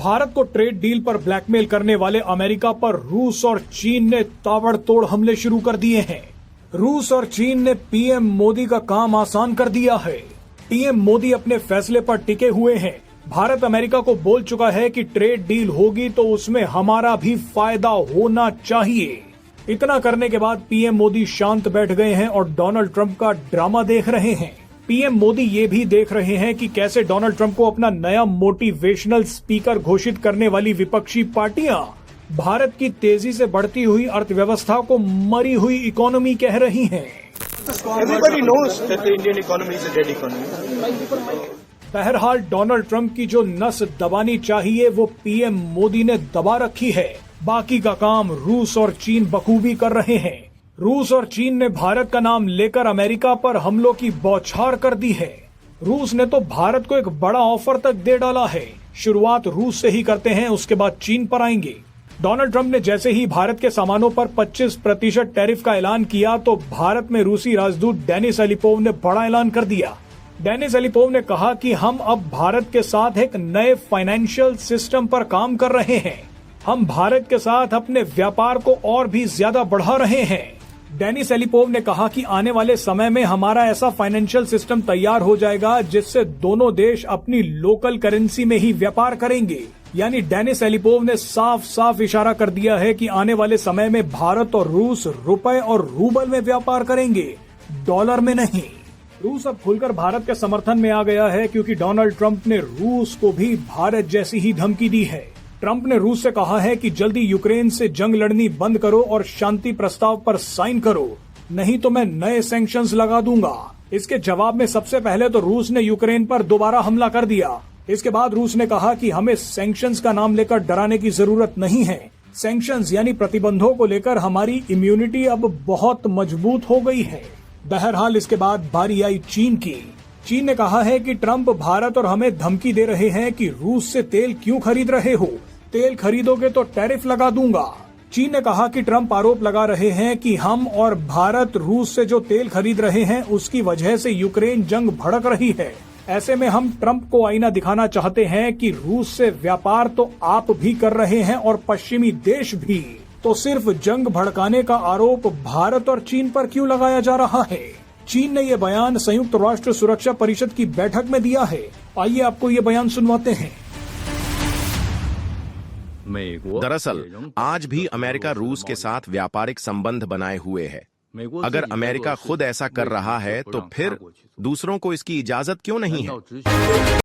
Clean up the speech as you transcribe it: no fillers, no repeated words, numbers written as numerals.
भारत को trade deal पर blackmail करने वाले अमेरिका पर रूस और चीन ने ताबड़तोड़ हमले शुरू कर दिए हैं। रूस और चीन ने पीएम मोदी का काम आसान कर दिया है। पीएम मोदी अपने फैसले पर टिके हुए हैं। भारत अमेरिका को बोल चुका है कि ट्रेड डील होगी तो उसमें हमारा भी फायदा होना चाहिए। इतना करने के बाद पीएम मोदी शांत बैठ गए हैं और डोनाल्ड ट्रंप का ड्रामा देख रहे हैं। पीएम मोदी ये भी देख रहे हैं कि कैसे डोनाल्ड ट्रंप को अपना नया मोटिवेशनल स्पीकर घोषित करने वाली विपक्षी पार्टियां भारत की तेजी से बढ़ती हुई अर्थव्यवस्था को मरी हुई इकोनॉमी कह रही हैं। Everybody knows that the Indian economy is a dead economy. बहरहाल डोनाल्ड ट्रंप की जो नस दबानी चाहिए वो पीएम मोदी ने दबा रखी है। बाकी का काम रूस और चीन बखूबी कर रहे हैं। रूस और चीन ने भारत का नाम लेकर अमेरिका पर हमलों की बौछार कर दी है। रूस ने तो भारत को एक बड़ा ऑफर तक दे डाला है। शुरुआत रूस से ही करते हैं, उसके बाद चीन पर आएंगे। डोनाल्ड ट्रंप ने जैसे ही भारत के सामानों पर 25% टैरिफ का ऐलान किया तो भारत में रूसी राजदूत डेनिस एलिपोव ने बड़ा ऐलान कर दिया। डेनिस एलिपोव ने कहा कि हम अब भारत के साथ एक नए फाइनेंशियल सिस्टम पर काम कर रहे हैं। हम भारत के साथ अपने व्यापार को और भी ज्यादा बढ़ा रहे हैं। डेनिस एलिपोव ने कहा कि आने वाले समय में हमारा ऐसा फाइनेंशियल सिस्टम तैयार हो जाएगा जिससे दोनों देश अपनी लोकल करेंसी में ही व्यापार करेंगे। यानी डेनिस एलिपोव ने साफ साफ इशारा कर दिया है कि आने वाले समय में भारत और रूस रुपए और रूबल में व्यापार करेंगे, डॉलर में नहीं। रूस अब खुलकर भारत के समर्थन में आ गया है क्योंकि डोनाल्ड ट्रंप ने रूस को भी भारत जैसी ही धमकी दी है। ट्रंप ने रूस से कहा है कि जल्दी यूक्रेन से जंग लड़नी बंद करो और शांति प्रस्ताव पर साइन करो, नहीं तो मैं नए सैंक्शंस लगा दूंगा। इसके जवाब में सबसे पहले तो रूस ने यूक्रेन पर दोबारा हमला कर दिया। इसके बाद रूस ने कहा कि हमें सैंक्शंस का नाम लेकर डराने की जरूरत नहीं है। सैंक्शंस यानी प्रतिबंधों को लेकर हमारी इम्यूनिटी अब बहुत मजबूत हो गई है। बहरहाल इसके बाद बारी आई चीन की। चीन ने कहा है कि ट्रंप भारत और हमें धमकी दे रहे हैं कि रूस से तेल क्यों खरीद रहे हो, तेल खरीदोगे तो टैरिफ लगा दूंगा। चीन ने कहा कि ट्रंप आरोप लगा रहे हैं कि हम और भारत रूस से जो तेल खरीद रहे हैं उसकी वजह से यूक्रेन जंग भड़क रही है। ऐसे में हम ट्रंप को आईना दिखाना चाहते हैं कि रूस से व्यापार तो आप भी कर रहे हैं और पश्चिमी देश भी, तो सिर्फ जंग भड़काने का आरोप भारत और चीन पर क्यों लगाया जा रहा है। चीन ने ये बयान संयुक्त राष्ट्र सुरक्षा परिषद की बैठक में दिया है। आइए आपको ये बयान सुनवाते हैं। दरअसल आज भी अमेरिका रूस के साथ व्यापारिक संबंध बनाए हुए है। अगर अमेरिका खुद ऐसा कर रहा है तो फिर दूसरों को इसकी इजाजत क्यों नहीं है।